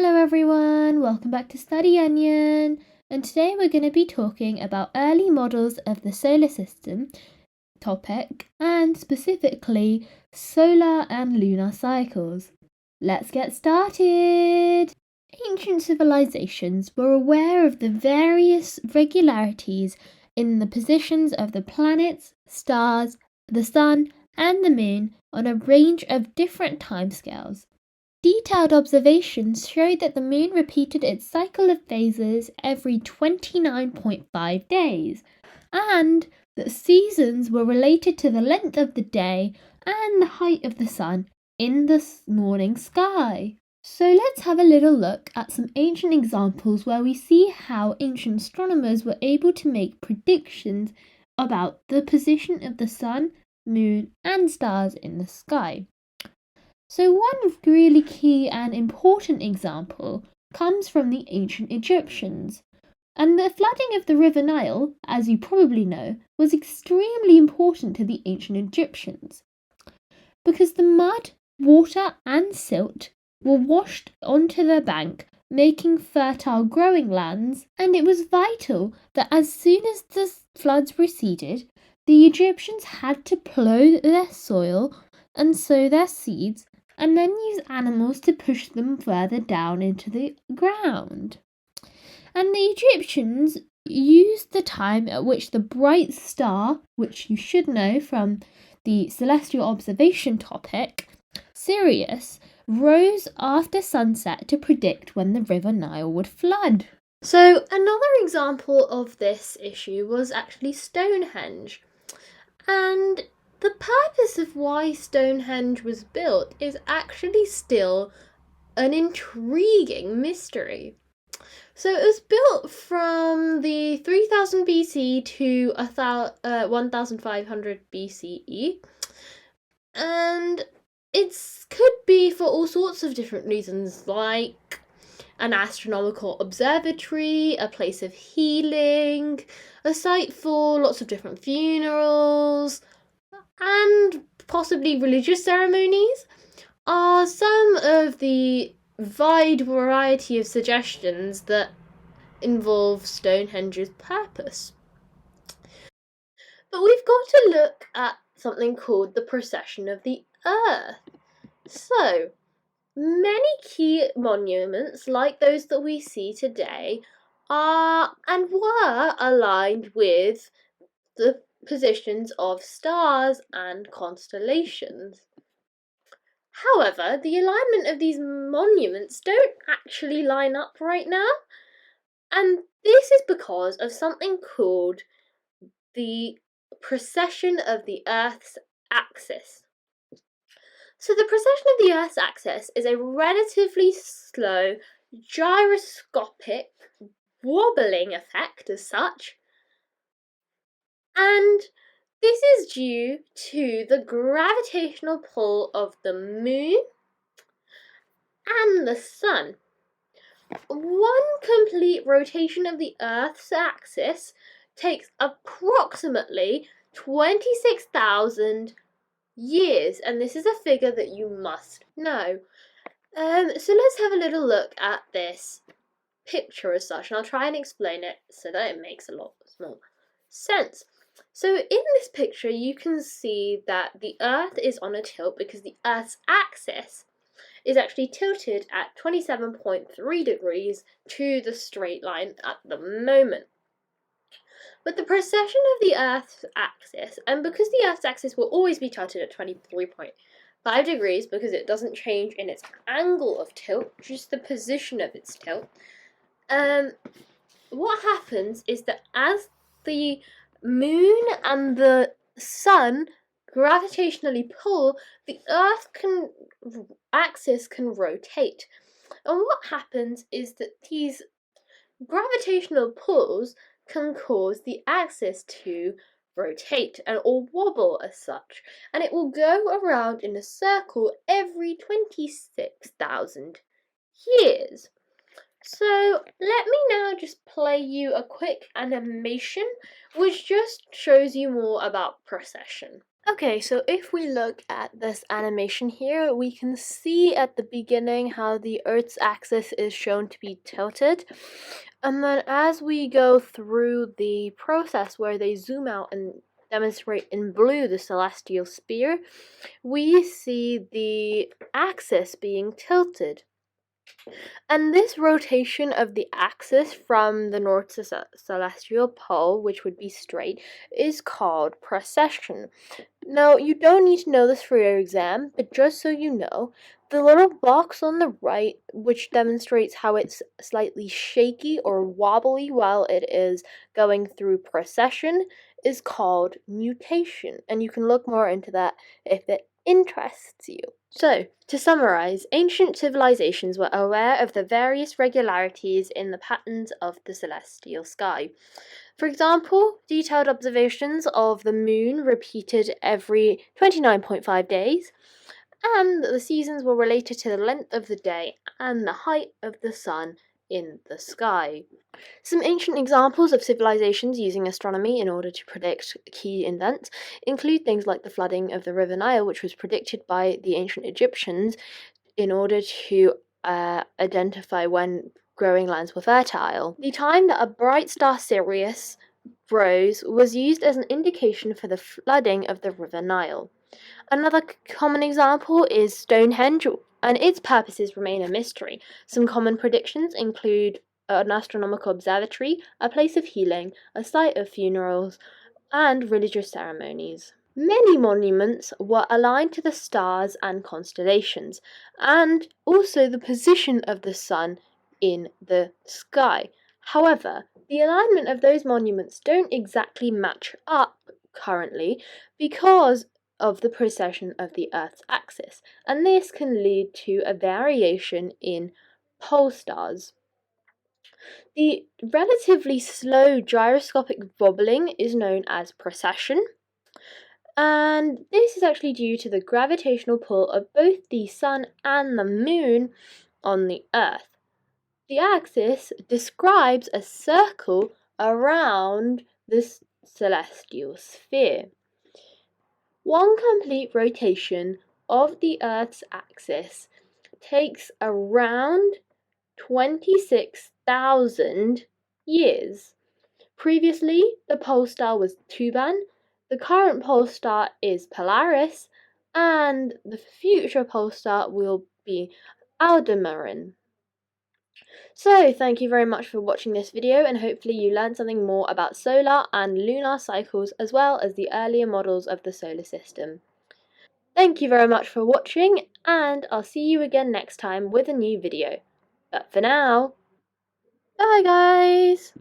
Hello everyone, welcome back to StudyOnion, and today we're going to be talking about early models of the solar system topic, and specifically solar and lunar cycles. Let's get started! Ancient civilizations were aware of the various regularities in the positions of the planets, stars, the sun, and the moon on a range of different timescales. Detailed observations showed that the moon repeated its cycle of phases every 29.5 days, and that seasons were related to the length of the day and the height of the sun in the morning sky. So let's have a little look at some ancient examples where we see how ancient astronomers were able to make predictions about the position of the sun, moon, and stars in the sky. So one really key and important example comes from the ancient Egyptians. And the flooding of the River Nile, as you probably know, was extremely important to the ancient Egyptians, because the mud, water and silt were washed onto the bank, making fertile growing lands, and it was vital that as soon as the floods receded, the Egyptians had to plough their soil and sow their seeds, and then use animals to push them further down into the ground. And the Egyptians used the time at which the bright star, which you should know from the celestial observation topic, Sirius, rose after sunset to predict when the River Nile would flood. So another example of this issue was actually Stonehenge. And the purpose of why Stonehenge was built is actually still an intriguing mystery. So it was built from the 3000 BC to 1500 BCE, and it could be for all sorts of different reasons, like an astronomical observatory, a place of healing, a site for lots of different funerals, and possibly religious ceremonies are some of the wide variety of suggestions that involve Stonehenge's purpose. But we've got to look at something called the precession of the Earth. So, many key monuments, like those that we see today, are and were aligned with the positions of stars and constellations. However, the alignment of these monuments don't actually line up right now, and this is because of something called the precession of the Earth's axis. So the precession of the Earth's axis is a relatively slow, gyroscopic, wobbling effect as such, and this is due to the gravitational pull of the moon and the sun. One complete rotation of the Earth's axis takes approximately 26,000 years, and this is a figure that you must know. So let's have a little look at this picture as such, and I'll try and explain it so that it makes a lot more sense. So in this picture you can see that the Earth is on a tilt because the Earth's axis is actually tilted at 27.3 degrees to the straight line at the moment. But the precession of the Earth's axis, and because the Earth's axis will always be tilted at 23.5 degrees because it doesn't change in its angle of tilt, just the position of its tilt, what happens is that as the moon and the sun gravitationally pull, the Earth axis can rotate. And what happens is that these gravitational pulls can cause the axis to rotate or wobble as such, and it will go around in a circle every 26,000 years. So let me now just play you a quick animation which just shows you more about precession. Okay, so if we look at this animation here, we can see at the beginning how the Earth's axis is shown to be tilted. And then as we go through the process where they zoom out and demonstrate in blue the celestial sphere, we see the axis being tilted. And this rotation of the axis from the north to celestial pole, which would be straight, is called precession. Now, you don't need to know this for your exam, but just so you know, the little box on the right, which demonstrates how it's slightly shaky or wobbly while it is going through precession, is called nutation, and you can look more into that if it interests you. So, to summarize, ancient civilizations were aware of the various regularities in the patterns of the celestial sky. For example, detailed observations of the moon repeated every 29.5 days, and that the seasons were related to the length of the day and the height of the sun in the sky. Some ancient examples of civilizations using astronomy in order to predict key events include things like the flooding of the River Nile, which was predicted by the ancient Egyptians in order to identify when growing lands were fertile. The time that a bright star Sirius rose was used as an indication for the flooding of the River Nile. Another common example is Stonehenge, and its purposes remain a mystery. Some common predictions include an astronomical observatory, a place of healing, a site of funerals, and religious ceremonies. Many monuments were aligned to the stars and constellations, and also the position of the sun in the sky. However, the alignment of those monuments don't exactly match up currently because of the precession of the Earth's axis, and this can lead to a variation in pole stars. The relatively slow gyroscopic wobbling is known as precession, and this is actually due to the gravitational pull of both the Sun and the Moon on the Earth. The axis describes a circle around the celestial sphere. One complete rotation of the Earth's axis takes around 26,000 years. Previously, the pole star was Tuban, the current pole star is Polaris, and the future pole star will be Aldebaran. So, thank you very much for watching this video, and hopefully you learned something more about solar and lunar cycles as well as the earlier models of the solar system. Thank you very much for watching, and I'll see you again next time with a new video. But for now, bye guys!